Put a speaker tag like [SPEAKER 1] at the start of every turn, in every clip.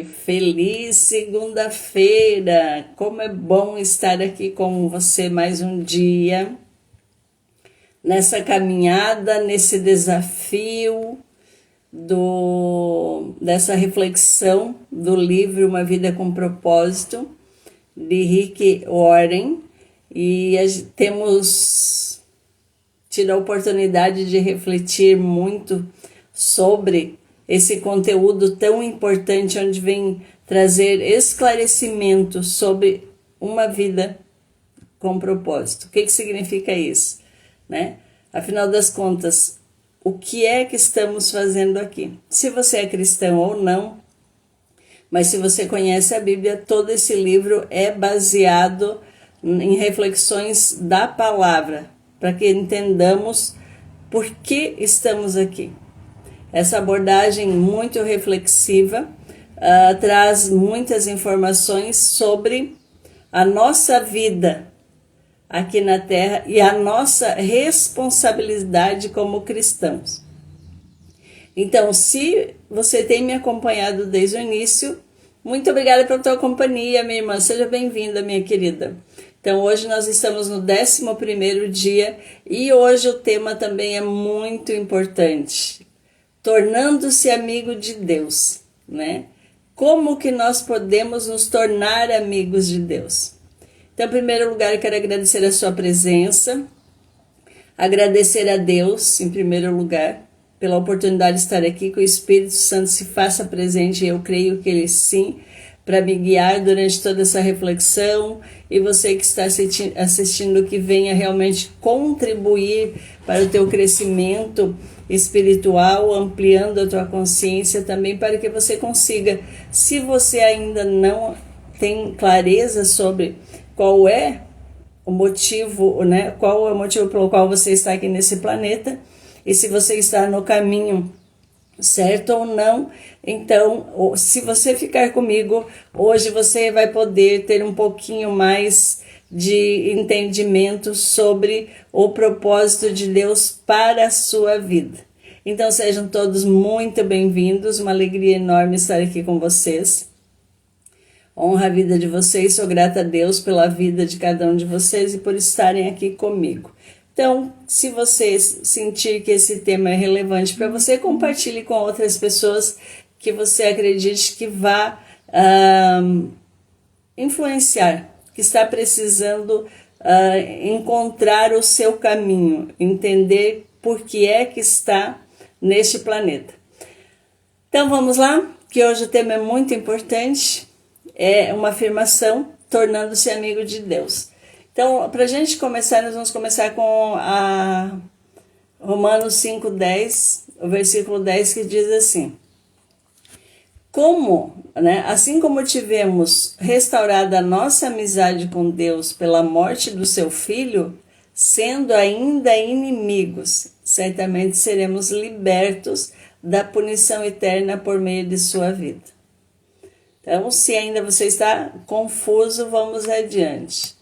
[SPEAKER 1] Feliz segunda-feira! Como é bom estar aqui com você mais um dia, nessa caminhada, nesse desafio dessa reflexão do livro Uma Vida com Propósito, de Rick Warren, e temos tido a oportunidade de refletir muito sobre esse conteúdo tão importante, onde vem trazer esclarecimento sobre uma vida com propósito. O que significa isso, né? Afinal das contas, o que é que estamos fazendo aqui? Se você é cristão ou não, mas se você conhece a Bíblia, todo esse livro é baseado em reflexões da palavra, para que entendamos por que estamos aqui. Essa abordagem muito reflexiva traz muitas informações sobre a nossa vida aqui na Terra e a nossa responsabilidade como cristãos. Então, se você tem me acompanhado desde o início, muito obrigada pela tua companhia, minha irmã. Seja bem-vinda, minha querida. Então, hoje nós estamos no 11º dia e hoje o tema também é muito importante. Tornando-se amigo de Deus, né? Como que nós podemos nos tornar amigos de Deus? Então, em primeiro lugar, eu quero agradecer a sua presença, agradecer a Deus, em primeiro lugar, pela oportunidade de estar aqui, que o Espírito Santo se faça presente, e eu creio que Ele sim, para me guiar durante toda essa reflexão, e você que está assistindo, que venha realmente contribuir para o teu crescimento espiritual, ampliando a tua consciência também, para que você consiga, se você ainda não tem clareza sobre qual é o motivo, né? Qual é o motivo pelo qual você está aqui nesse planeta, e se você está no caminho certo ou não, então, se você ficar comigo, hoje você vai poder ter um pouquinho mais de entendimento sobre o propósito de Deus para a sua vida. Então, sejam todos muito bem-vindos, uma alegria enorme estar aqui com vocês. Honra a vida de vocês, sou grata a Deus pela vida de cada um de vocês e por estarem aqui comigo. Então, se você sentir que esse tema é relevante para você, compartilhe com outras pessoas que você acredite que vá influenciar, que está precisando encontrar o seu caminho, entender por que é que está neste planeta. Então, vamos lá, que hoje o tema é muito importante, é uma afirmação, tornando-se amigo de Deus. Então, para a gente começar, nós vamos começar com a Romanos 5:10, o versículo 10, que diz assim: assim como tivemos restaurado a nossa amizade com Deus pela morte do seu Filho, sendo ainda inimigos, certamente seremos libertos da punição eterna por meio de sua vida. Então, se ainda você está confuso, vamos adiante.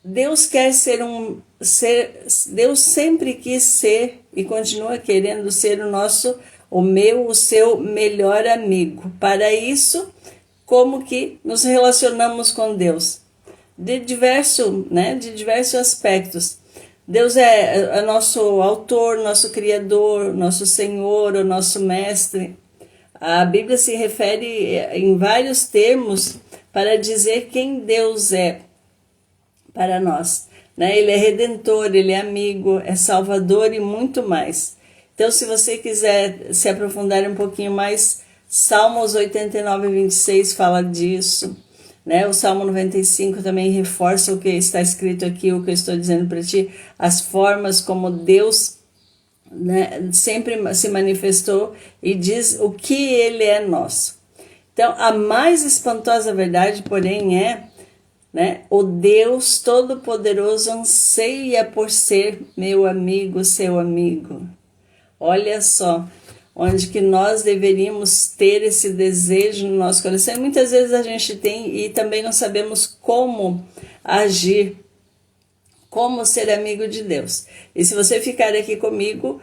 [SPEAKER 1] Deus quer Deus sempre quis ser e continua querendo ser o seu melhor amigo. Para isso, como que nos relacionamos com Deus? De diversos aspectos. Deus é nosso autor, nosso criador, nosso Senhor, o nosso mestre. A Bíblia se refere em vários termos para dizer quem Deus é para nós, né? Ele é redentor, ele é amigo, é salvador e muito mais. Então, se você quiser se aprofundar um pouquinho mais, Salmos 89:26 fala disso, né? O Salmo 95 também reforça o que está escrito aqui, o que eu estou dizendo para ti, as formas como Deus, né, sempre se manifestou e diz o que ele é nosso. Então, a mais espantosa verdade, porém, né, o Deus Todo-Poderoso anseia por ser meu amigo, seu amigo. Olha só, onde que nós deveríamos ter esse desejo no nosso coração. E muitas vezes a gente tem e também não sabemos como agir, como ser amigo de Deus. E se você ficar aqui comigo,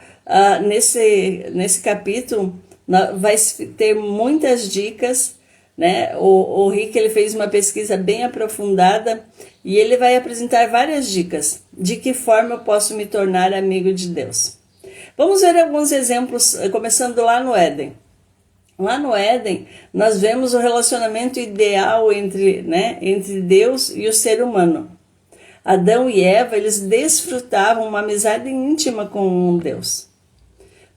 [SPEAKER 1] nesse capítulo, vai ter muitas dicas, né? O Rick, ele fez uma pesquisa bem aprofundada e ele vai apresentar várias dicas de que forma eu posso me tornar amigo de Deus. Vamos ver alguns exemplos, começando lá no Éden. Lá no Éden, nós vemos o relacionamento ideal entre Deus e o ser humano. Adão e Eva, eles desfrutavam uma amizade íntima com Deus.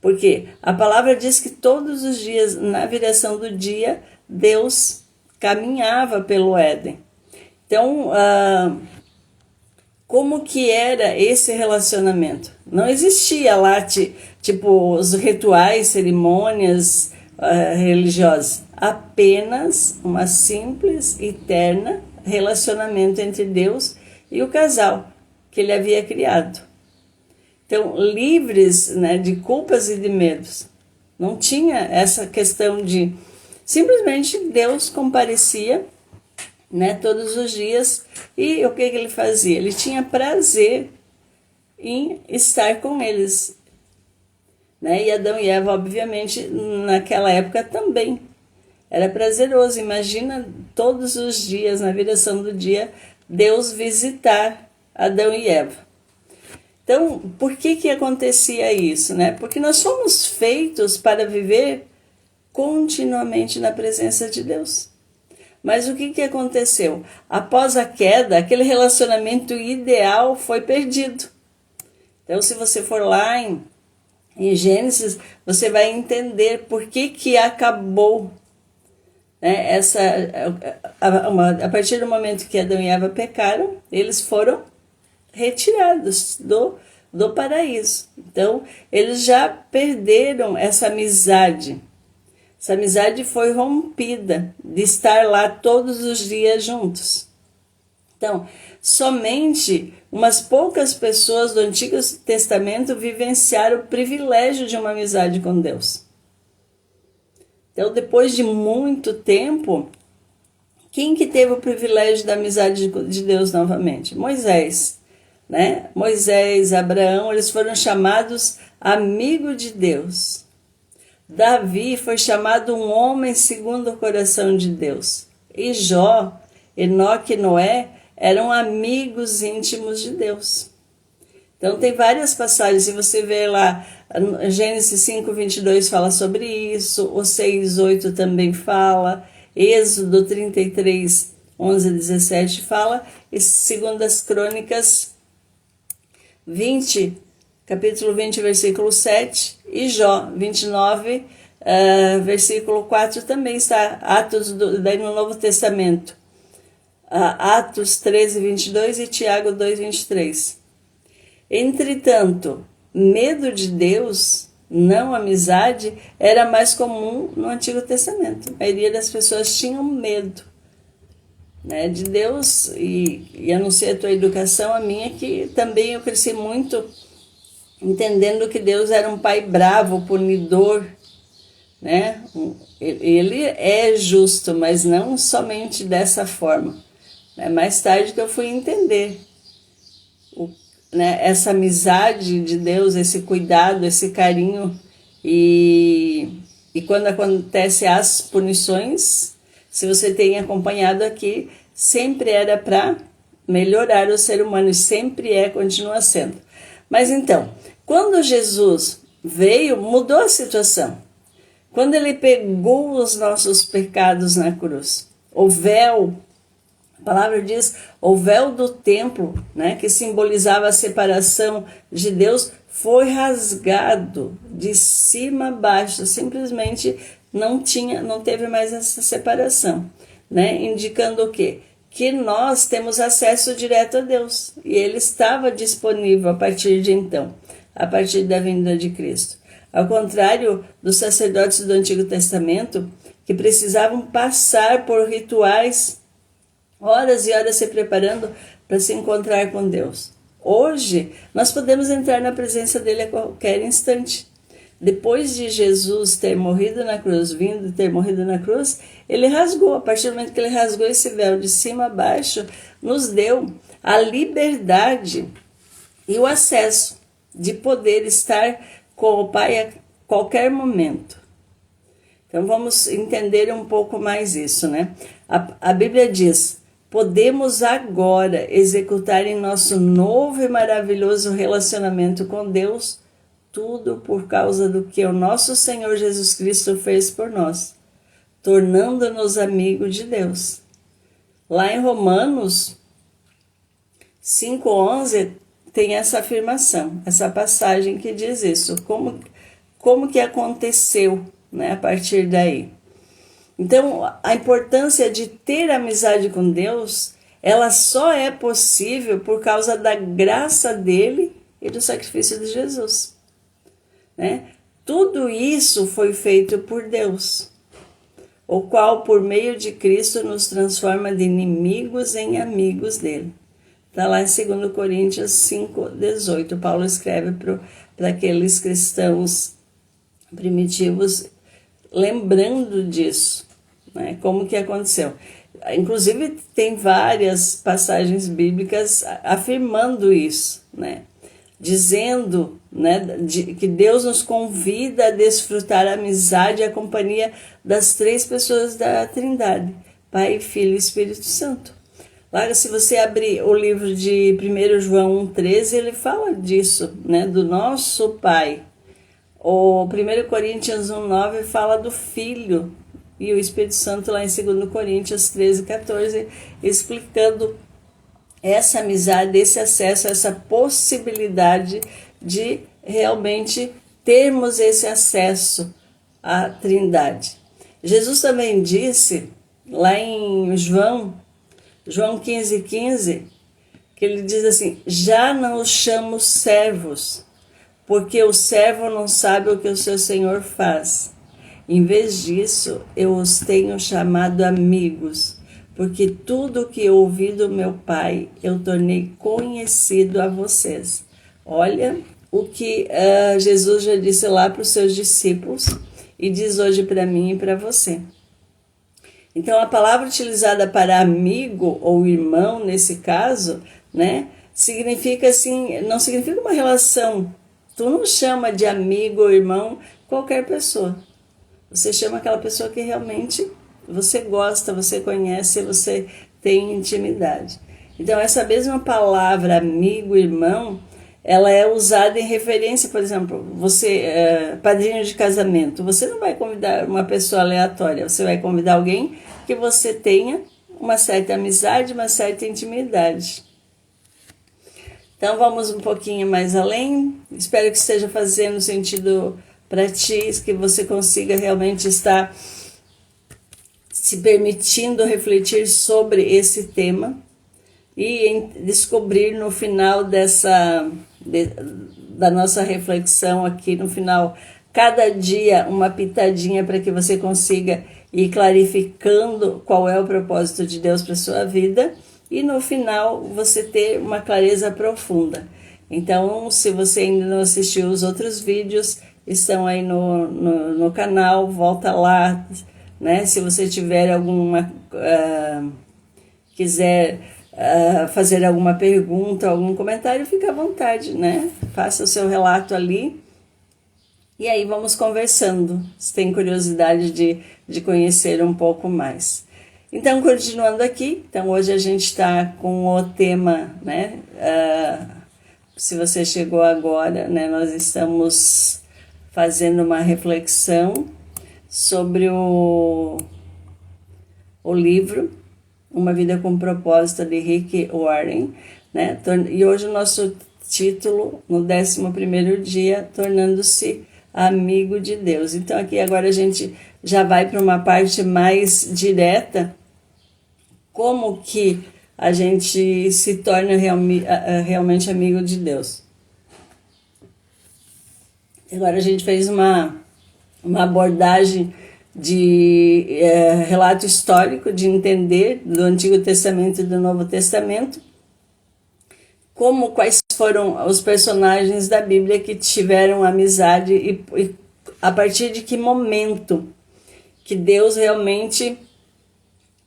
[SPEAKER 1] Porque a palavra diz que todos os dias, na viração do dia, Deus caminhava pelo Éden. Então, como que era esse relacionamento? Não existia lá, tipo, os rituais, cerimônias religiosas. Apenas uma simples e terna relacionamento entre Deus e o casal que ele havia criado. Então, livres, né, de culpas e de medos. Não tinha essa questão de... Simplesmente Deus comparecia, né, todos os dias. E o que ele fazia? Ele tinha prazer em estar com eles. Né? E Adão e Eva, obviamente, naquela época também. Era prazeroso. Imagina todos os dias, na viração do dia, Deus visitar Adão e Eva. Então, por que acontecia isso, né? Porque nós fomos feitos para viver continuamente na presença de Deus. Mas o que aconteceu? Após a queda, aquele relacionamento ideal foi perdido. Então, se você for lá em Gênesis, você vai entender por que acabou, né, a partir do momento que Adão e Eva pecaram, eles foram retirados do paraíso. Então, eles já perderam essa amizade. Essa amizade foi rompida de estar lá todos os dias juntos. Então, somente umas poucas pessoas do Antigo Testamento vivenciaram o privilégio de uma amizade com Deus. Então, depois de muito tempo, quem que teve o privilégio da amizade de Deus novamente? Moisés. Né? Moisés, Abraão, eles foram chamados amigo de Deus. Davi foi chamado um homem segundo o coração de Deus. E Jó, Enoque e Noé eram amigos íntimos de Deus. Então tem várias passagens, se você ver lá, Gênesis 5:22 fala sobre isso, o 6:8 também fala, Êxodo 33:11-17 fala, e 2 Crônicas 20, capítulo 20, versículo 7, e Jó 29, versículo 4 também está, daí no Novo Testamento, Atos 13:22 e Tiago 2:23. Entretanto, medo de Deus, não amizade, era mais comum no Antigo Testamento. A maioria das pessoas tinham medo, né, de Deus, e a não ser a tua educação, a minha, que também eu cresci muito entendendo que Deus era um pai bravo, punidor, né? Ele é justo, mas não somente dessa forma. Mais tarde que eu fui entender essa amizade de Deus, esse cuidado, esse carinho, e quando acontecem as punições, se você tem acompanhado aqui, sempre era para melhorar o ser humano, e sempre continua sendo. Mas então, quando Jesus veio, mudou a situação. Quando ele pegou os nossos pecados na cruz, o véu, a palavra diz, o véu do templo, né, que simbolizava a separação de Deus, foi rasgado de cima a baixo, simplesmente não teve mais essa separação, né, indicando o quê? Que nós temos acesso direto a Deus, e ele estava disponível a partir de então, a partir da vinda de Cristo. Ao contrário dos sacerdotes do Antigo Testamento, que precisavam passar por rituais, horas e horas se preparando para se encontrar com Deus. Hoje, nós podemos entrar na presença dele a qualquer instante. Depois de Jesus ter morrido na cruz, vindo ter morrido na cruz, ele rasgou. A partir do momento que ele rasgou esse véu de cima a baixo, nos deu a liberdade e o acesso de poder estar com o Pai a qualquer momento. Então vamos entender um pouco mais isso, né? A Bíblia diz: podemos agora executar em nosso novo e maravilhoso relacionamento com Deus tudo por causa do que o nosso Senhor Jesus Cristo fez por nós, tornando-nos amigos de Deus. Lá em Romanos 5:11 tem essa afirmação, essa passagem que diz isso, como que aconteceu, né, a partir daí. Então, a importância de ter amizade com Deus, ela só é possível por causa da graça dele e do sacrifício de Jesus, né? Tudo isso foi feito por Deus, o qual, por meio de Cristo, nos transforma de inimigos em amigos dele. Está lá em 2 Coríntios 5:18. Paulo escreve para aqueles cristãos primitivos, lembrando disso, né? Como que aconteceu. Inclusive, tem várias passagens bíblicas afirmando isso, né? Dizendo, né, que Deus nos convida a desfrutar a amizade e a companhia das três pessoas da Trindade, Pai, Filho e Espírito Santo. Lá, se você abrir o livro de 1 João 1,13, ele fala disso, né, do nosso Pai. O 1 Coríntios 1,9 fala do Filho e o Espírito Santo lá em 2 Coríntios 13:14, explicando essa amizade, esse acesso, essa possibilidade de realmente termos esse acesso à Trindade. Jesus também disse, lá em João 15:15, que ele diz assim: já não os chamo servos, porque o servo não sabe o que o seu senhor faz. Em vez disso, eu os tenho chamado amigos, porque tudo o que eu ouvi do meu Pai, eu tornei conhecido a vocês. Olha o que Jesus já disse lá para os seus discípulos e diz hoje para mim e para você. Então, a palavra utilizada para amigo ou irmão, nesse caso, né, significa assim, não significa uma relação. Tu não chama de amigo ou irmão qualquer pessoa. Você chama aquela pessoa que realmente você gosta, você conhece, você tem intimidade. Então, essa mesma palavra, amigo, irmão, ela é usada em referência, por exemplo, você, padrinho de casamento, você não vai convidar uma pessoa aleatória, você vai convidar alguém que você tenha uma certa amizade, uma certa intimidade. Então, vamos um pouquinho mais além. Espero que esteja fazendo sentido para ti, que você consiga realmente estar se permitindo refletir sobre esse tema e descobrir no final da nossa reflexão aqui, no final, cada dia uma pitadinha para que você consiga ir clarificando qual é o propósito de Deus para a sua vida e no final você ter uma clareza profunda. Então, se você ainda não assistiu os outros vídeos, estão aí no canal, volta lá, né? Se você tiver quiser fazer alguma pergunta, algum comentário, fica à vontade, né? Faça o seu relato ali e aí vamos conversando, se tem curiosidade de conhecer um pouco mais. Então, continuando aqui, então hoje a gente está com o tema, né? Se você chegou agora, né? Nós estamos fazendo uma reflexão sobre o livro Uma Vida com Propósito, de Rick Warren, né? E hoje o nosso título, no 11º dia, tornando-se amigo de Deus. Então aqui agora a gente já vai para uma parte mais direta, como que a gente se torna realmente amigo de Deus. Agora a gente fez uma abordagem de relato histórico, de entender do Antigo Testamento e do Novo Testamento, quais foram os personagens da Bíblia que tiveram amizade e a partir de que momento que Deus realmente,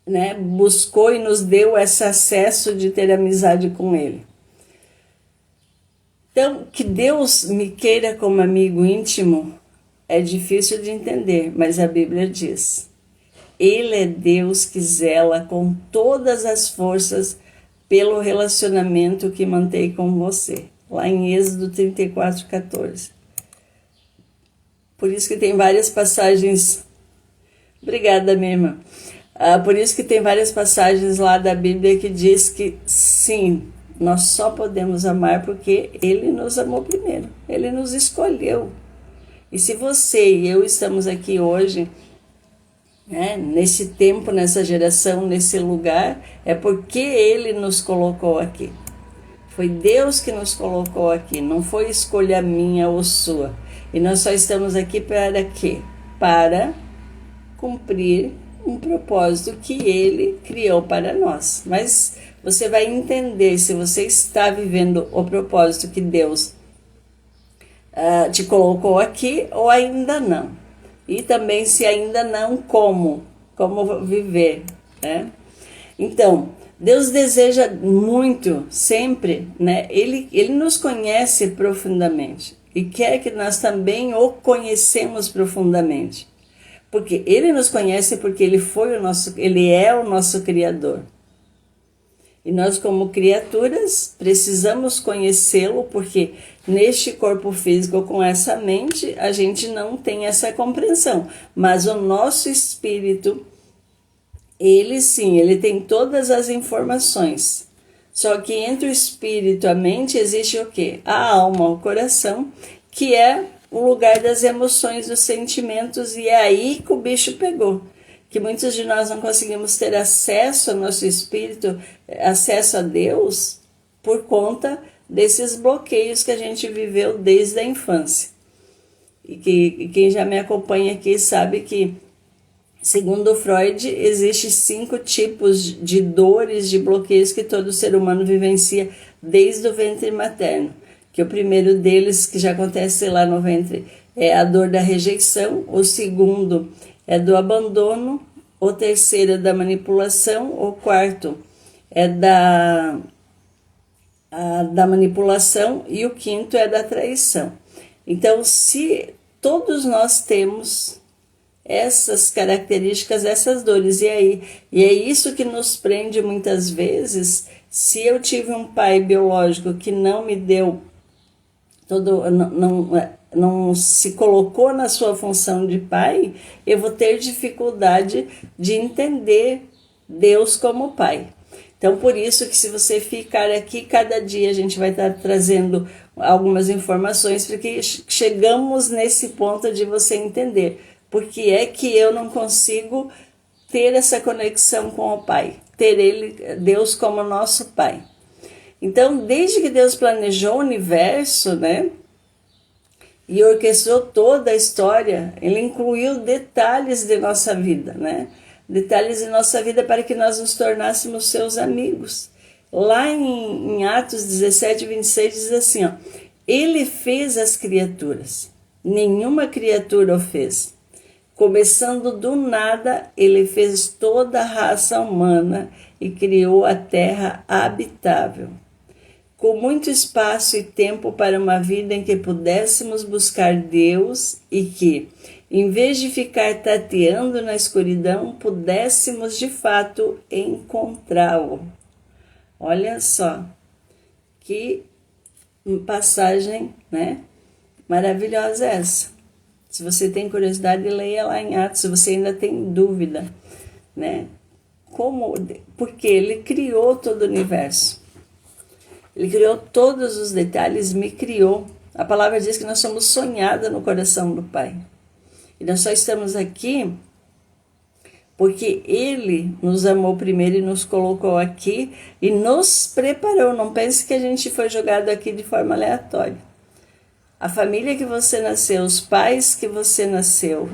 [SPEAKER 1] né, buscou e nos deu esse acesso de ter amizade com Ele. Então, que Deus me queira como amigo íntimo é difícil de entender, mas a Bíblia diz: Ele é Deus que zela com todas as forças pelo relacionamento que mantém com você. Lá em Êxodo 34:14. Por isso que tem várias passagens... Obrigada, minha irmã. Por isso que tem várias passagens lá da Bíblia que diz que sim, nós só podemos amar porque Ele nos amou primeiro. Ele nos escolheu. E se você e eu estamos aqui hoje, né, nesse tempo, nessa geração, nesse lugar, é porque Ele nos colocou aqui. Foi Deus que nos colocou aqui, não foi escolha minha ou sua. E nós só estamos aqui para quê? Para cumprir um propósito que Ele criou para nós. Mas você vai entender se você está vivendo o propósito que Deus te colocou aqui ou ainda não. E também, se ainda não, como viver, né? Então, Deus deseja muito, sempre, né? Ele nos conhece profundamente e quer que nós também o conhecemos profundamente. Porque Ele nos conhece porque Ele é o nosso Criador. E nós, como criaturas, precisamos conhecê-lo, porque neste corpo físico, com essa mente, a gente não tem essa compreensão. Mas o nosso espírito, ele sim, ele tem todas as informações. Só que entre o espírito e a mente existe o quê? A alma, o coração, que é o lugar das emoções, dos sentimentos, e é aí que o bicho pegou. Que muitos de nós não conseguimos ter acesso ao nosso espírito, acesso a Deus, por conta desses bloqueios que a gente viveu desde a infância. E quem já me acompanha aqui sabe que, segundo Freud, existem 5 tipos de dores, de bloqueios que todo ser humano vivencia desde o ventre materno. Que o primeiro deles, que já acontece lá no ventre, é a dor da rejeição. O segundo é do abandono. O terceiro é da manipulação. O quarto é da manipulação. E o quinto é da traição. Então, se todos nós temos essas características, essas dores, e é isso que nos prende muitas vezes. Se eu tive um pai biológico que não me deu não se colocou na sua função de pai, eu vou ter dificuldade de entender Deus como pai. Então, por isso que, se você ficar aqui, cada dia a gente vai estar trazendo algumas informações para que chegamos nesse ponto de você entender por que é que eu não consigo ter essa conexão com o pai, ter Deus como nosso pai. Então, desde que Deus planejou o universo, né, e orquestrou toda a história, Ele incluiu detalhes de nossa vida, né, detalhes de nossa vida para que nós nos tornássemos seus amigos. Lá em Atos 17:26 diz assim, ó, Ele fez as criaturas, nenhuma criatura o fez. Começando do nada, Ele fez toda a raça humana e criou a terra habitável, com muito espaço e tempo para uma vida em que pudéssemos buscar Deus e que, em vez de ficar tateando na escuridão, pudéssemos de fato encontrá-lo. Olha só, que passagem, né, maravilhosa essa. Se você tem curiosidade, leia lá em Atos, se você ainda tem dúvida, né? Porque Ele criou todo o universo. Ele criou todos os detalhes, me criou. A palavra diz que nós somos sonhadas no coração do Pai. E nós só estamos aqui porque Ele nos amou primeiro e nos colocou aqui e nos preparou. Não pense que a gente foi jogado aqui de forma aleatória. A família que você nasceu, os pais que você nasceu,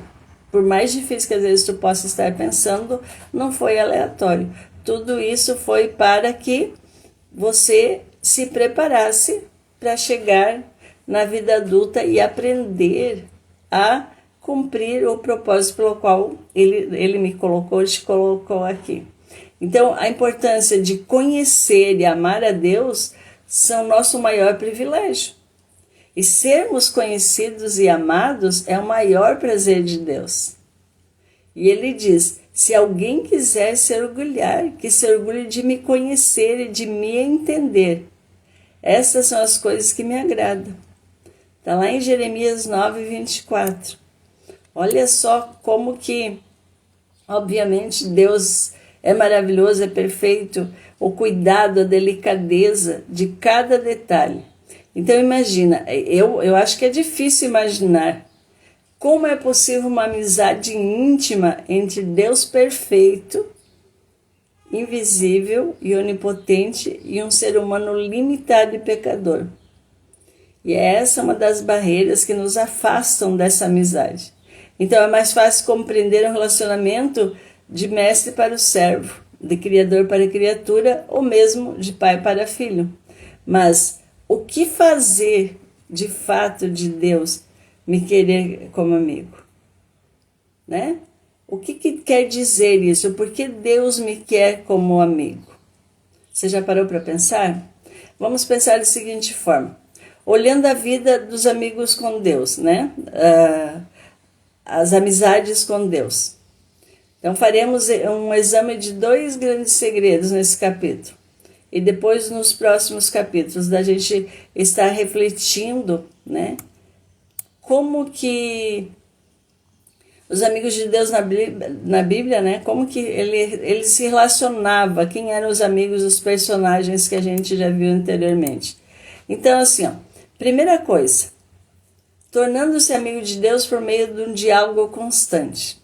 [SPEAKER 1] por mais difícil que às vezes tu possa estar pensando, não foi aleatório. Tudo isso foi para que você se preparasse para chegar na vida adulta e aprender a cumprir o propósito pelo qual ele me colocou, te colocou aqui. Então, a importância de conhecer e amar a Deus são nosso maior privilégio. E sermos conhecidos e amados é o maior prazer de Deus. E ele diz, se alguém quiser se orgulhar, que se orgulhe de me conhecer e de me entender. Essas são as coisas que me agradam. Está lá em Jeremias 9:24. Olha só como que, obviamente, Deus é maravilhoso, é perfeito, o cuidado, a delicadeza de cada detalhe. Então imagina, eu acho que é difícil imaginar como é possível uma amizade íntima entre Deus perfeito, invisível e onipotente e um ser humano limitado e pecador. E essa é uma das barreiras que nos afastam dessa amizade. Então é mais fácil compreender um relacionamento de mestre para o servo, de criador para criatura ou mesmo de pai para filho. Mas o que fazer de fato de Deus me querer como amigo? Né? O que quer dizer isso? Por que Deus me quer como amigo? Você já parou para pensar? Vamos pensar da seguinte forma. Olhando a vida dos amigos com Deus, né? As amizades com Deus. Então faremos um exame de 2 grandes segredos nesse capítulo. E depois nos próximos capítulos da gente estar refletindo, né? Como que os amigos de Deus na Bíblia, né? Como que ele se relacionava, quem eram os amigos, os personagens que a gente já viu anteriormente. Então assim, ó, primeira coisa, tornando-se amigo de Deus por meio de um diálogo constante.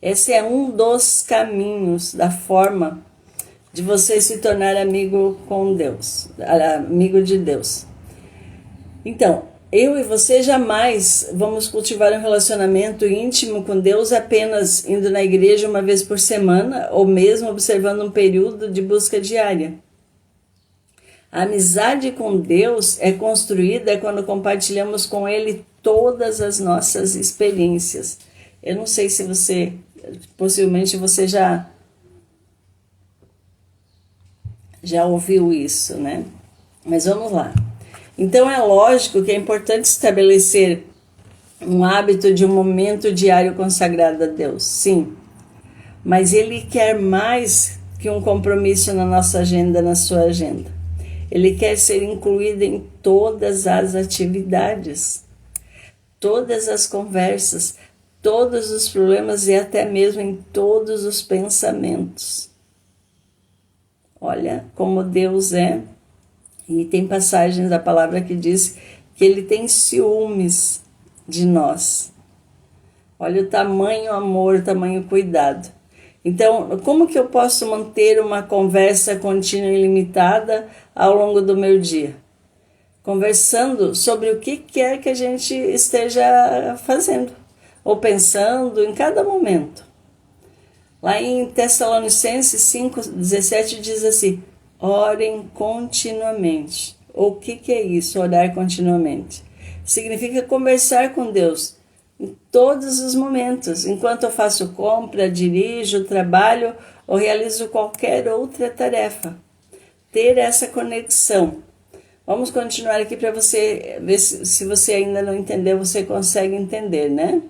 [SPEAKER 1] Esse é um dos caminhos, da forma de você se tornar amigo com Deus, amigo de Deus. Então, eu e você jamais vamos cultivar um relacionamento íntimo com Deus apenas indo na igreja uma vez por semana ou mesmo observando um período de busca diária. A amizade com Deus é construída quando compartilhamos com Ele todas as nossas experiências. Eu não sei se você, possivelmente você já ouviu isso, né? Mas vamos lá. Então é lógico que é importante estabelecer um hábito de um momento diário consagrado a Deus, sim. Mas Ele quer mais que um compromisso na nossa agenda, na sua agenda. Ele quer ser incluído em todas as atividades, todas as conversas, todos os problemas e até mesmo em todos os pensamentos. Olha como Deus é. E tem passagens da palavra que diz que Ele tem ciúmes de nós. Olha o tamanho amor, o tamanho cuidado. Então, como que eu posso manter uma conversa contínua e ilimitada ao longo do meu dia? Conversando sobre o que quer que a gente esteja fazendo ou pensando em cada momento. Lá em Tessalonicenses 5:17 diz assim, orem continuamente. O que é isso, orar continuamente? Significa conversar com Deus em todos os momentos, enquanto eu faço compra, dirijo, trabalho ou realizo qualquer outra tarefa. Ter essa conexão. Vamos continuar aqui para você ver se você ainda não entendeu, você consegue entender, né?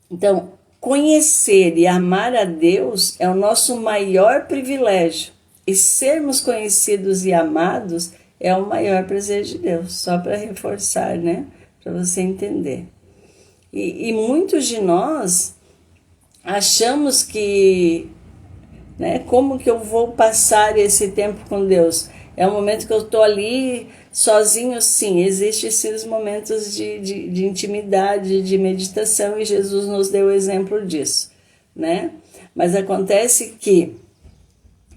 [SPEAKER 1] Então, conhecer e amar a Deus é o nosso maior privilégio. E sermos conhecidos e amados é o maior prazer de Deus. Só para reforçar, né? Para você entender. E muitos de nós achamos que, né? Como que eu vou passar esse tempo com Deus? É um momento que eu estou ali sozinho, sim. Existem esses momentos de intimidade, de meditação, e Jesus nos deu o exemplo disso, né? Mas acontece que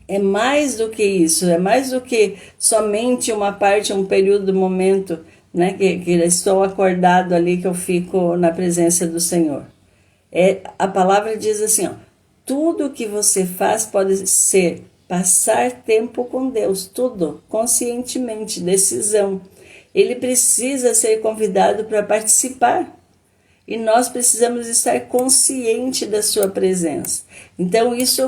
[SPEAKER 1] é mais do que isso, é mais do que somente uma parte, um período, um momento, né, que eu estou acordado ali, que eu fico na presença do Senhor. A palavra diz assim, ó, tudo que você faz pode ser passar tempo com Deus, tudo, conscientemente, decisão. Ele precisa ser convidado para participar. E nós precisamos estar conscientes da sua presença. Então isso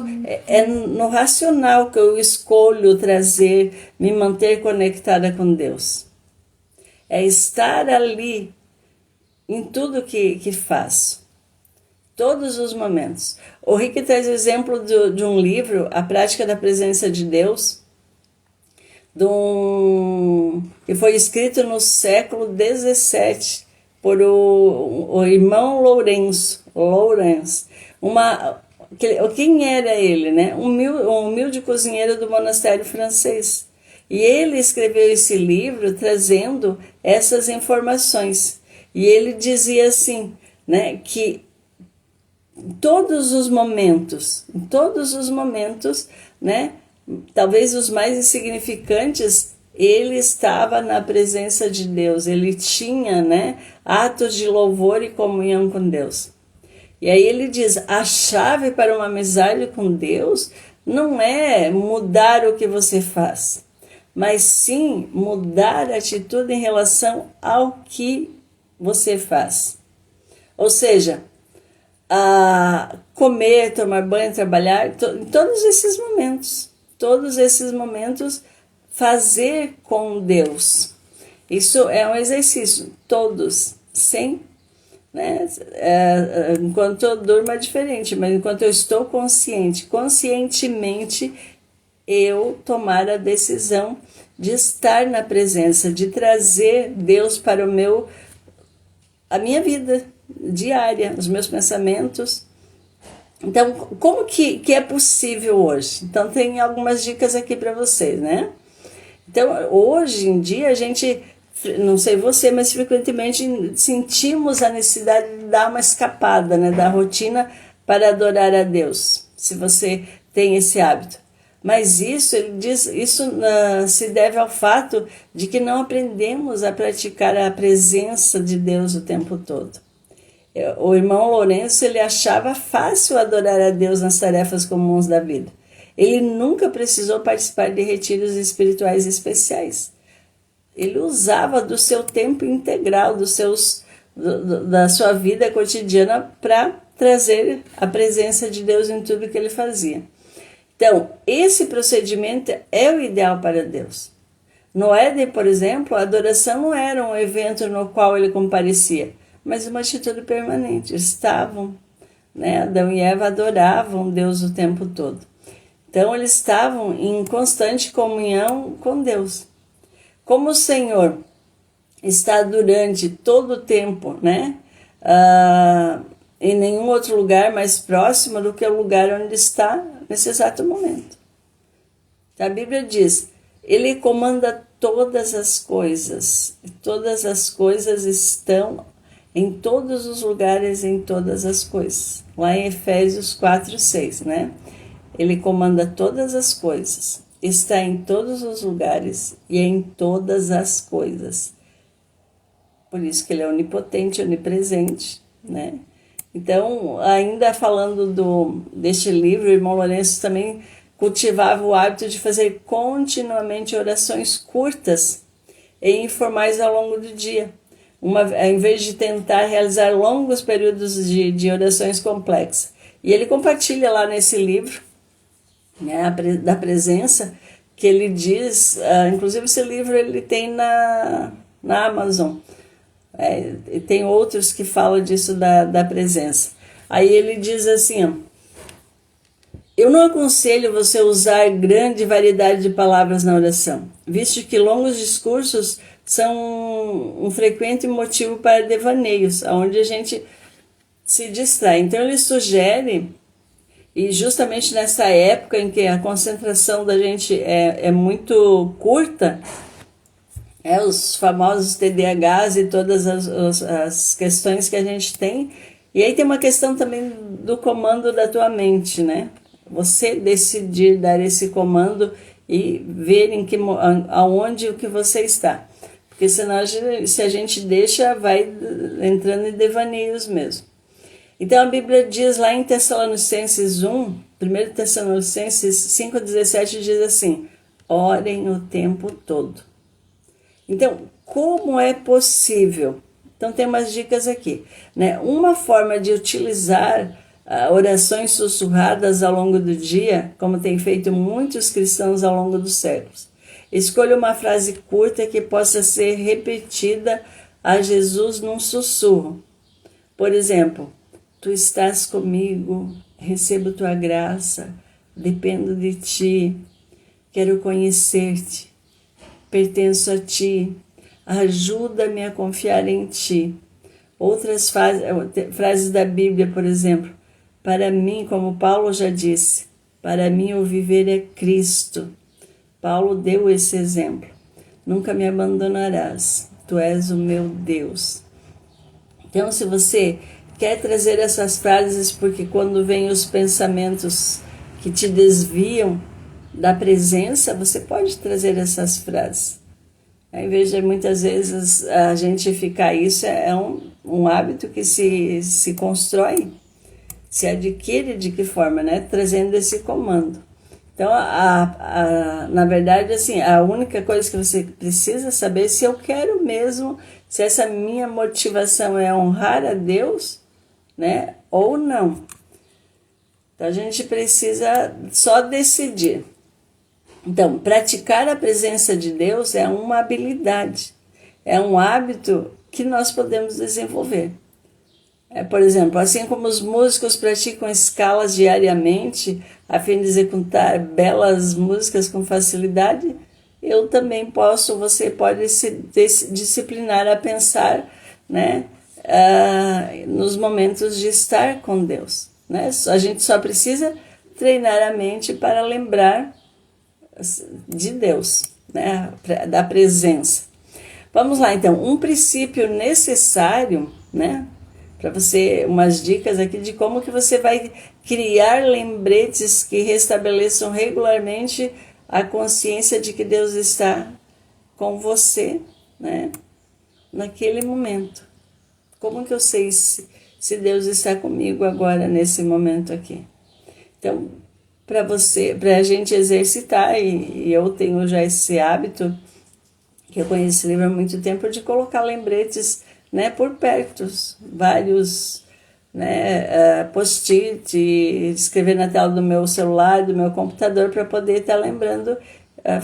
[SPEAKER 1] é no racional que eu escolho trazer, me manter conectada com Deus. é estar ali em tudo que faço, todos os momentos. O Rick traz o exemplo de um livro, A Prática da Presença de Deus, que foi escrito no século XVII por o irmão Lawrence. Quem era ele, né? Um humilde cozinheiro do monastério francês. E ele escreveu esse livro trazendo essas informações. E ele dizia assim, né, que em todos os momentos, né, talvez os mais insignificantes, ele estava na presença de Deus, ele tinha, né, atos de louvor e comunhão com Deus. E aí ele diz, a chave para uma amizade com Deus não é mudar o que você faz, mas sim mudar a atitude em relação ao que você faz. Ou seja, a comer, tomar banho, trabalhar, em todos esses momentos, fazer com Deus. Isso é um exercício, todos, sem, né? Enquanto eu durmo é diferente, mas enquanto eu estou conscientemente, eu tomar a decisão de estar na presença, de trazer Deus para a minha vida diária, os meus pensamentos. Então, como que é possível hoje? Então, tem algumas dicas aqui para vocês, né? Então, hoje em dia, a gente, não sei você, mas frequentemente sentimos a necessidade de dar uma escapada, né, da rotina para adorar a Deus, se você tem esse hábito. Mas ele diz, isso se deve ao fato de que não aprendemos a praticar a presença de Deus o tempo todo. O irmão Lourenço, ele achava fácil adorar a Deus nas tarefas comuns da vida. Ele nunca precisou participar de retiros espirituais especiais. Ele usava do seu tempo integral, da sua vida cotidiana, para trazer a presença de Deus em tudo que ele fazia. Então, esse procedimento é o ideal para Deus. No Éden, por exemplo, a adoração não era um evento no qual ele comparecia, mas uma atitude permanente. Estavam, né? Adão e Eva adoravam Deus o tempo todo. Então, eles estavam em constante comunhão com Deus. Como o Senhor está durante todo o tempo, né? Em nenhum outro lugar mais próximo do que o lugar onde está nesse exato momento. A Bíblia diz, ele comanda todas as coisas estão em todos os lugares, em todas as coisas. Lá em Efésios 4:6, né? Ele comanda todas as coisas, está em todos os lugares e em todas as coisas. Por isso que ele é onipotente, onipresente, né? Então, ainda falando deste livro, o irmão Lourenço também cultivava o hábito de fazer continuamente orações curtas e informais ao longo do dia, em vez de tentar realizar longos períodos de orações complexas. E ele compartilha lá nesse livro, né, da presença, que ele diz, inclusive esse livro ele tem na Amazon, tem outros que falam disso da presença. Aí ele diz assim, eu não aconselho você usar grande variedade de palavras na oração, visto que longos discursos são um frequente motivo para devaneios, onde a gente se distrai. Então ele sugere, e justamente nessa época em que a concentração da gente é muito curta, os famosos TDAHs e todas as questões que a gente tem, e aí tem uma questão também do comando da tua mente, né? Você decidir dar esse comando e ver aonde o que você está. Porque senão, se a gente deixa, vai entrando em devaneios mesmo. Então a Bíblia diz lá em Tessalonicenses 1 Tessalonicenses 5,17 diz assim, orem o tempo todo. Então, como é possível? Então tem umas dicas aqui, né? Uma forma de utilizar orações sussurradas ao longo do dia, como tem feito muitos cristãos ao longo dos séculos, Escolha uma frase curta que possa ser repetida a Jesus num sussurro. Por exemplo, tu estás comigo, recebo tua graça, dependo de ti, quero conhecer-te, pertenço a ti, ajuda-me a confiar em ti. Outras frases da Bíblia, por exemplo, para mim, como Paulo já disse, para mim o viver é Cristo. Paulo deu esse exemplo. Nunca me abandonarás, tu és o meu Deus. Então, se você quer trazer essas frases, porque quando vem os pensamentos que te desviam da presença, você pode trazer essas frases. Em vez de muitas vezes a gente ficar, isso é um hábito que se constrói, se adquire de que forma, né? Trazendo esse comando. Então, na verdade, assim, a única coisa que você precisa saber é se eu quero mesmo, se essa minha motivação é honrar a Deus, né? Ou não. Então, a gente precisa só decidir. Então, praticar a presença de Deus é uma habilidade, é um hábito que nós podemos desenvolver. Por exemplo, assim como os músicos praticam escalas diariamente a fim de executar belas músicas com facilidade, eu também posso, você pode se disciplinar a pensar, né, nos momentos de estar com Deus. Né? A gente só precisa treinar a mente para lembrar de Deus, né, da presença. Vamos lá, então, um princípio necessário, né, para você, umas dicas aqui de como que você vai criar lembretes que restabeleçam regularmente a consciência de que Deus está com você, né, naquele momento. Como que eu sei se Deus está comigo agora, nesse momento aqui? Então, para a gente exercitar, e eu tenho já esse hábito, que eu conheço esse livro há muito tempo, de colocar lembretes, né, por perto, vários, né, post-it, escrever na tela do meu celular, do meu computador, para poder estar lembrando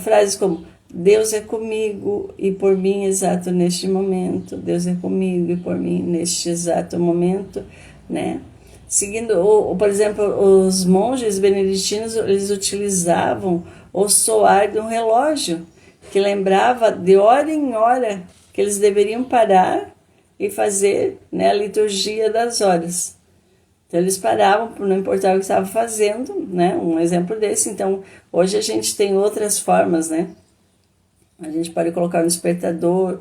[SPEAKER 1] frases como: Deus é comigo e por mim exato neste momento, Deus é comigo e por mim neste exato momento, né? Seguindo, por exemplo, os monges beneditinos, eles utilizavam o soar de um relógio, que lembrava de hora em hora que eles deveriam parar e fazer, né, a liturgia das horas. Então eles paravam, não importava o que estavam fazendo, né, um exemplo desse. Então hoje a gente tem outras formas, né, a gente pode colocar no despertador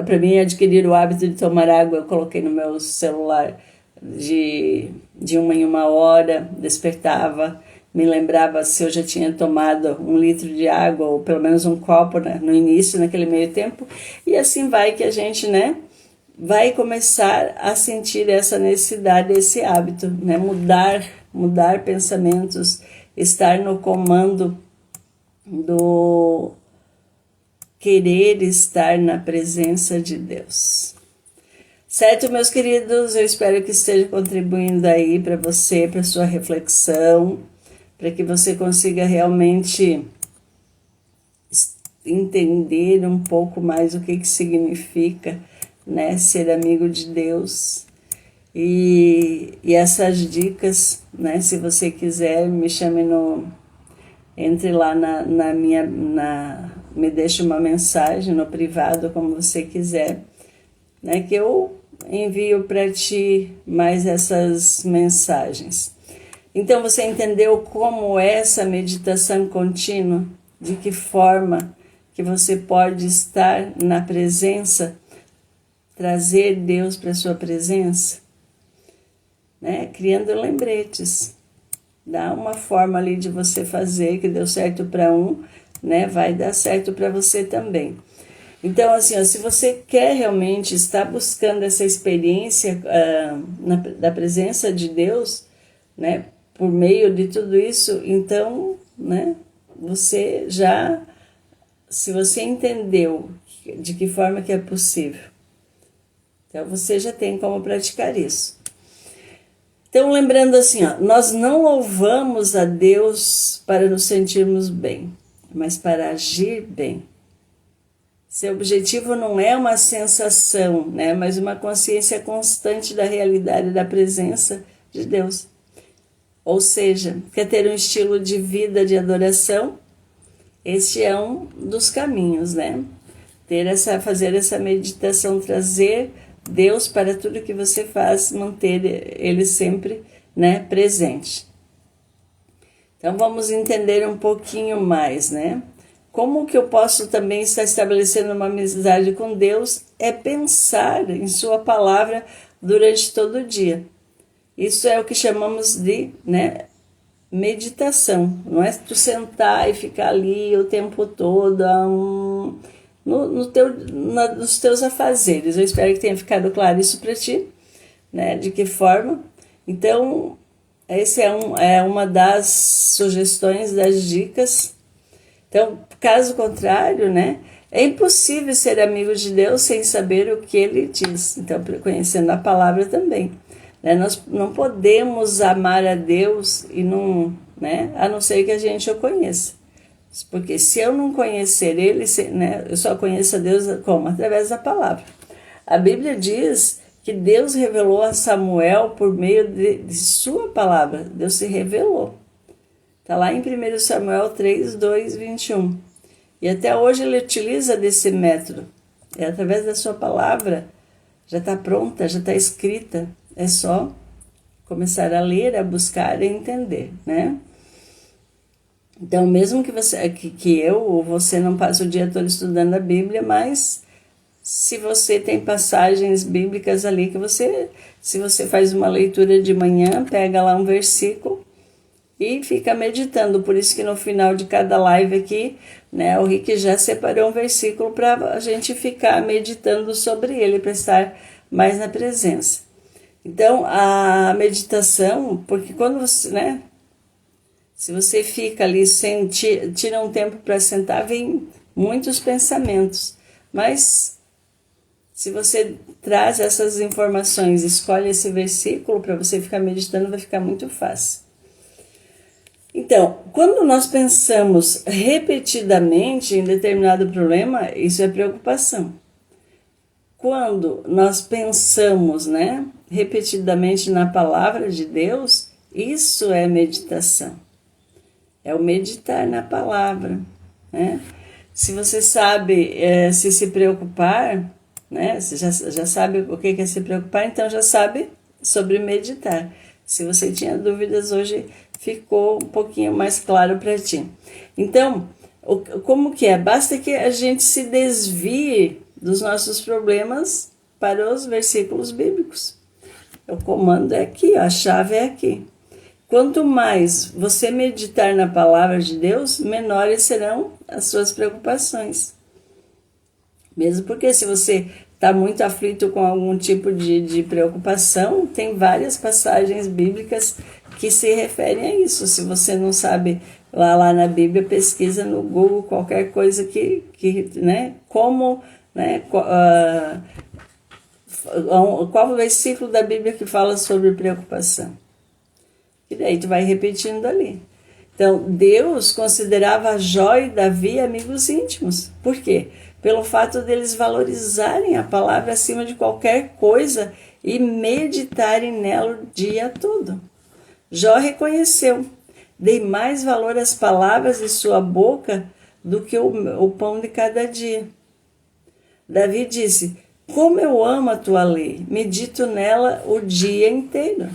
[SPEAKER 1] para mim adquirir o hábito de tomar água, eu coloquei no meu celular de uma em uma hora, despertava, me lembrava se eu já tinha tomado 1 litro de água, ou pelo menos um copo, né, no início, naquele meio tempo, e assim vai que a gente, né, vai começar a sentir essa necessidade, esse hábito, né, mudar pensamentos, estar no comando do querer estar na presença de Deus. Certo, meus queridos? Eu espero que esteja contribuindo aí para você, para sua reflexão, para que você consiga realmente entender um pouco mais o que significa, né, ser amigo de Deus. E essas dicas, né, se você quiser, me chame entre lá me deixe uma mensagem no privado, como você quiser, né, que eu envio para ti mais essas mensagens. Então você entendeu como é essa meditação contínua? De que forma que você pode estar na presença, trazer Deus para a sua presença? Né? Criando lembretes. Dá uma forma ali de você fazer, que deu certo para um, né? Vai dar certo para você também. Então, assim, ó, se você quer realmente estar buscando essa experiência da presença de Deus, né, por meio de tudo isso, então, né, você já, se você entendeu de que forma que é possível, então você já tem como praticar isso. Então, lembrando assim, ó, nós não louvamos a Deus para nos sentirmos bem, mas para agir bem. Seu objetivo não é uma sensação, né, mas uma consciência constante da realidade da presença de Deus. Ou seja, quer ter um estilo de vida de adoração? Este é um dos caminhos, né? Fazer essa meditação, trazer Deus para tudo que você faz, manter Ele sempre, né, presente. Então vamos entender um pouquinho mais, né? Como que eu posso também estar estabelecendo uma amizade com Deus? É pensar em sua palavra durante todo o dia. Isso é o que chamamos de, né, meditação. Não é tu sentar e ficar ali o tempo todo nos teus afazeres. Eu espero que tenha ficado claro isso para ti, né? De que forma? Então, esse é uma das sugestões, das dicas. Então, caso contrário, né, é impossível ser amigo de Deus sem saber o que Ele diz. Então, conhecendo a palavra também. Né, nós não podemos amar a Deus e não, né, a não ser que a gente o conheça. Porque se eu não conhecer Ele, né, eu só conheço a Deus como? Através da palavra. A Bíblia diz que Deus revelou a Samuel por meio de sua palavra. Deus se revelou. Está lá em 1 Samuel 3, 2, 21. E até hoje ele utiliza desse método. É através da sua palavra. Já está pronta, já está escrita. É só começar a ler, a buscar e entender, né? Então, mesmo que eu ou você não passe o dia todo estudando a Bíblia, mas se você tem passagens bíblicas ali se você faz uma leitura de manhã, pega lá um versículo e fica meditando. Por isso que no final de cada live aqui, né, o Rick já separou um versículo para a gente ficar meditando sobre ele, para estar mais na presença. Então, a meditação, porque quando você, né, se você fica ali, tira um tempo para sentar, vem muitos pensamentos. Mas, se você traz essas informações, escolhe esse versículo para você ficar meditando, vai ficar muito fácil. Então, quando nós pensamos repetidamente em determinado problema, isso é preocupação. Quando nós pensamos, né, repetidamente na palavra de Deus, isso é meditação. É o meditar na palavra, né? Se você sabe se preocupar, né, você já sabe o que é se preocupar, então já sabe sobre meditar. Se você tinha dúvidas, hoje ficou um pouquinho mais claro para ti. Então, como que é? Basta que a gente se desvie dos nossos problemas para os versículos bíblicos. O comando é aqui, a chave é aqui. Quanto mais você meditar na palavra de Deus, menores serão as suas preocupações. Mesmo porque se você está muito aflito com algum tipo de preocupação, tem várias passagens bíblicas que se referem a isso. Se você não sabe, lá na Bíblia, pesquisa no Google qualquer coisa né, como, né, qual o versículo da Bíblia que fala sobre preocupação. E daí tu vai repetindo ali. Então, Deus considerava Jó e Davi amigos íntimos. Por quê? Pelo fato deles valorizarem a palavra acima de qualquer coisa e meditarem nela o dia todo. Jó reconheceu: dei mais valor às palavras de sua boca do que o pão de cada dia. Davi disse: como eu amo a tua lei, medito nela o dia inteiro.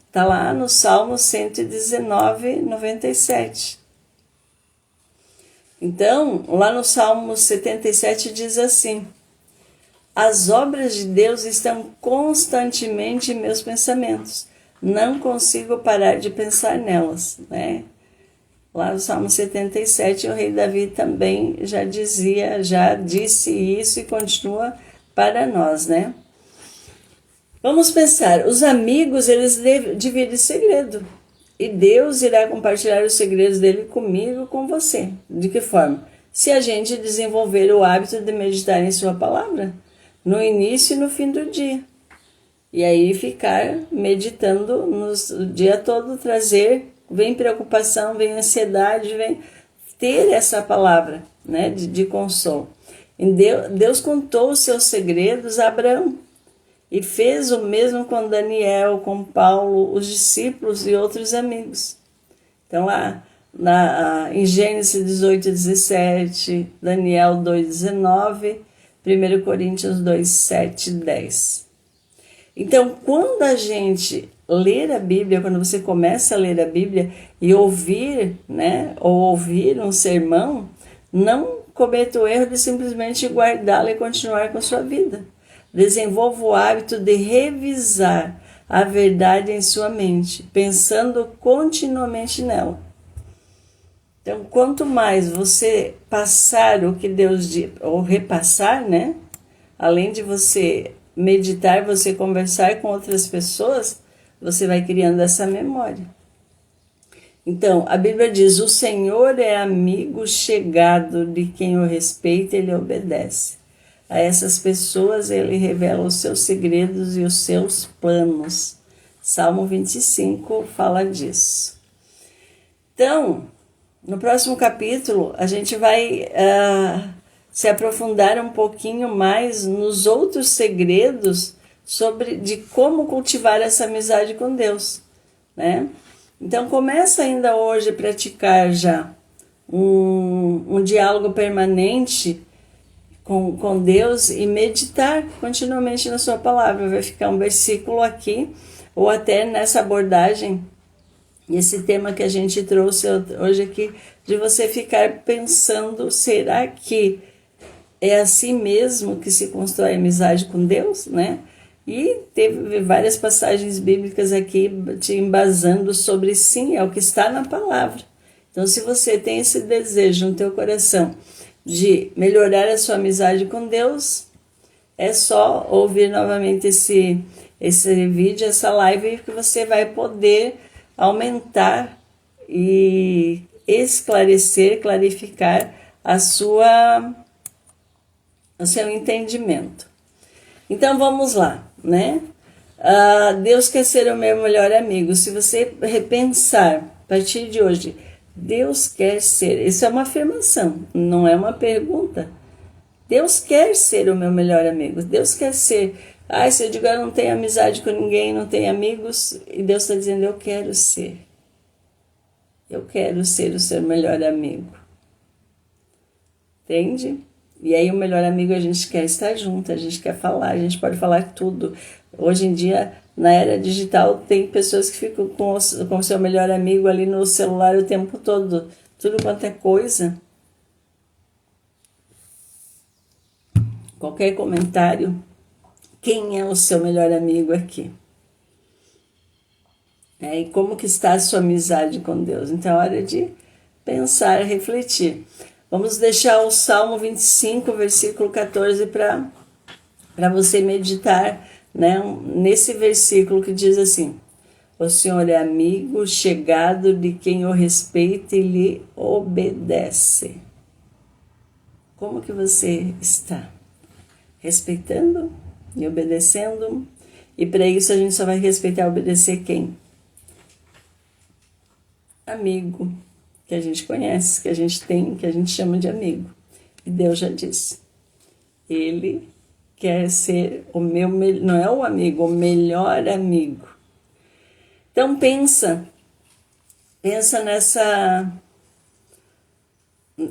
[SPEAKER 1] Está lá no Salmo 119, 97. Então, lá no Salmo 77 diz assim: as obras de Deus estão constantemente em meus pensamentos. Não consigo parar de pensar nelas, né? Lá no Salmo 77, o rei Davi também já disse isso e continua para nós, né? Vamos pensar, os amigos, eles dividem segredo. E Deus irá compartilhar os segredos dele comigo, com você. De que forma? Se a gente desenvolver o hábito de meditar em sua palavra, no início e no fim do dia. E aí ficar meditando o dia todo, vem preocupação, vem ansiedade, vem ter essa palavra, né, de consolo. E Deus contou os seus segredos a Abraão e fez o mesmo com Daniel, com Paulo, os discípulos e outros amigos. Então lá em Gênesis 18:17, Daniel 2:19, 1 Coríntios 2:7 e 10. Então, quando a gente ler a Bíblia, quando você começa a ler a Bíblia e ouvir, né, ou ouvir um sermão, não cometa o erro de simplesmente guardá-la e continuar com a sua vida. Desenvolva o hábito de revisar a verdade em sua mente, pensando continuamente nela. Então, quanto mais você passar o que Deus diz, ou repassar, né? Além de você meditar, você conversar com outras pessoas, você vai criando essa memória. Então, a Bíblia diz: o Senhor é amigo chegado de quem o respeita e ele obedece. A essas pessoas ele revela os seus segredos e os seus planos. Salmo 25 fala disso. Então, no próximo capítulo, a gente vai se aprofundar um pouquinho mais nos outros segredos de como cultivar essa amizade com Deus, né? Então, começa ainda hoje a praticar já um diálogo permanente com Deus e meditar continuamente na sua palavra. Vai ficar um versículo aqui, ou até nessa abordagem, esse tema que a gente trouxe hoje aqui, de você ficar pensando, será que é assim mesmo que se constrói amizade com Deus, né? E teve várias passagens bíblicas aqui te embasando sobre sim, é o que está na palavra. Então, se você tem esse desejo no teu coração de melhorar a sua amizade com Deus, é só ouvir novamente esse vídeo, essa live, que você vai poder aumentar e esclarecer, clarificar o seu entendimento. Então vamos lá, né? Deus quer ser o meu melhor amigo. Se você repensar a partir de hoje, Deus quer ser, isso é uma afirmação, não é uma pergunta. Deus quer ser o meu melhor amigo. Deus quer ser. Se eu digo eu não tenho amizade com ninguém, não tenho amigos, e Deus está dizendo: eu quero ser. Eu quero ser o seu melhor amigo. Entende? E aí o melhor amigo, a gente quer estar junto, a gente quer falar, a gente pode falar tudo. Hoje em dia, na era digital, tem pessoas que ficam com o seu melhor amigo ali no celular o tempo todo. Tudo quanto é coisa. Qualquer comentário. Quem é o seu melhor amigo aqui? E como que está a sua amizade com Deus? Então é hora de pensar, refletir. Vamos deixar o Salmo 25, versículo 14, para você meditar, né, nesse versículo que diz assim: o Senhor é amigo chegado de quem o respeita e lhe obedece. Como que você está? Respeitando e obedecendo? E para isso a gente só vai respeitar e obedecer quem? Amigo, que a gente conhece, que a gente tem, que a gente chama de amigo. E Deus já disse: Ele quer ser o meu, não é o amigo, o melhor amigo. Então pensa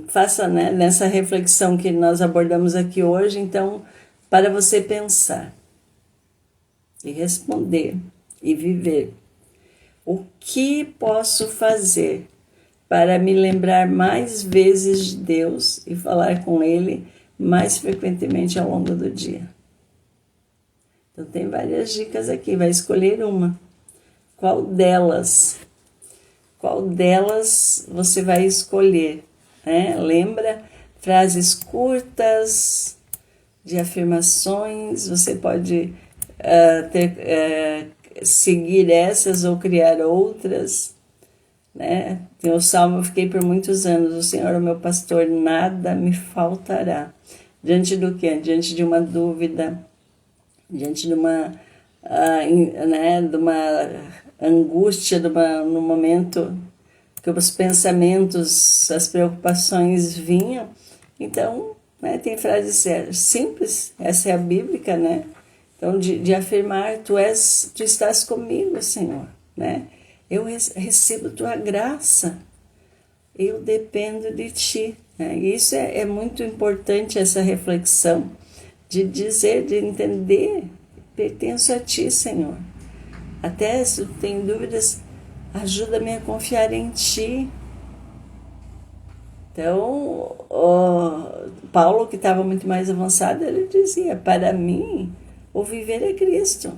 [SPEAKER 1] faça, né, nessa reflexão que nós abordamos aqui hoje, então, para você pensar e responder e viver. O que posso fazer para me lembrar mais vezes de Deus e falar com Ele mais frequentemente ao longo do dia? Então tem várias dicas aqui, vai escolher uma. Qual delas você vai escolher? Lembra? Frases curtas, de afirmações, você pode seguir essas ou criar outras, né? Tem o Salmo: eu fiquei por muitos anos, o Senhor é o meu pastor, nada me faltará. Diante do quê? Diante de uma dúvida, diante de uma né, de uma angústia, no momento que os pensamentos, as preocupações vinham. Então, né, tem frases simples, essa é a bíblica, né? Então, de afirmar, tu estás comigo, Senhor, né? Eu recebo tua graça, eu dependo de ti. Né? E isso é muito importante, essa reflexão, de dizer, de entender, pertenço a ti, Senhor. Até se tu tem dúvidas, ajuda-me a confiar em ti. Então, Paulo, que estava muito mais avançado, ele dizia, para mim, o viver é Cristo.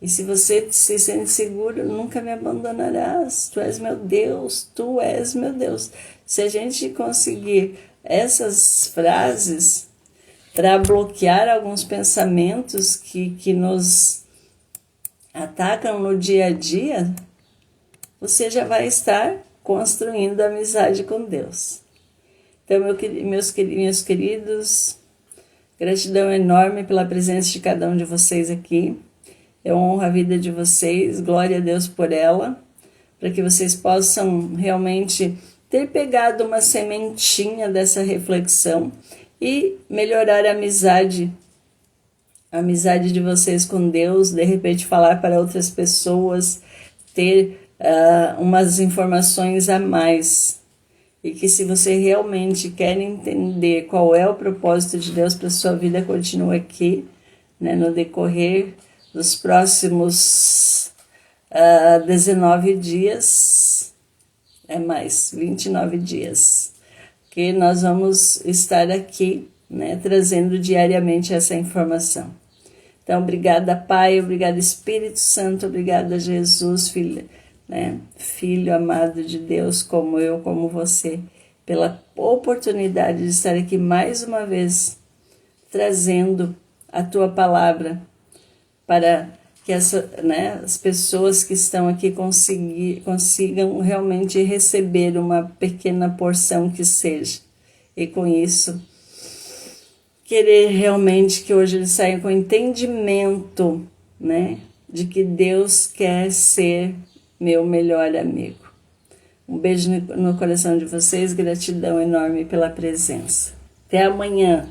[SPEAKER 1] E se você se sente seguro, nunca me abandonarás. Tu és meu Deus, tu és meu Deus. Se a gente conseguir essas frases para bloquear alguns pensamentos que nos atacam no dia a dia, você já vai estar construindo amizade com Deus. Então, meus queridos, gratidão enorme pela presença de cada um de vocês aqui. Eu honro a vida de vocês, glória a Deus por ela, para que vocês possam realmente ter pegado uma sementinha dessa reflexão e melhorar a amizade de vocês com Deus, de repente falar para outras pessoas, ter umas informações a mais. E que se você realmente quer entender qual é o propósito de Deus para a sua vida, continue aqui, né, no decorrer dos próximos 19 dias, 29 dias, que nós vamos estar aqui, né, trazendo diariamente essa informação. Então, obrigada, Pai, obrigada, Espírito Santo, obrigada, Jesus, Filho amado de Deus, como eu, como você, pela oportunidade de estar aqui mais uma vez, trazendo a Tua palavra, para que as pessoas que estão aqui consigam realmente receber uma pequena porção que seja. E com isso, querer realmente que hoje eles saiam com entendimento, né, de que Deus quer ser meu melhor amigo. Um beijo no coração de vocês, gratidão enorme pela presença. Até amanhã.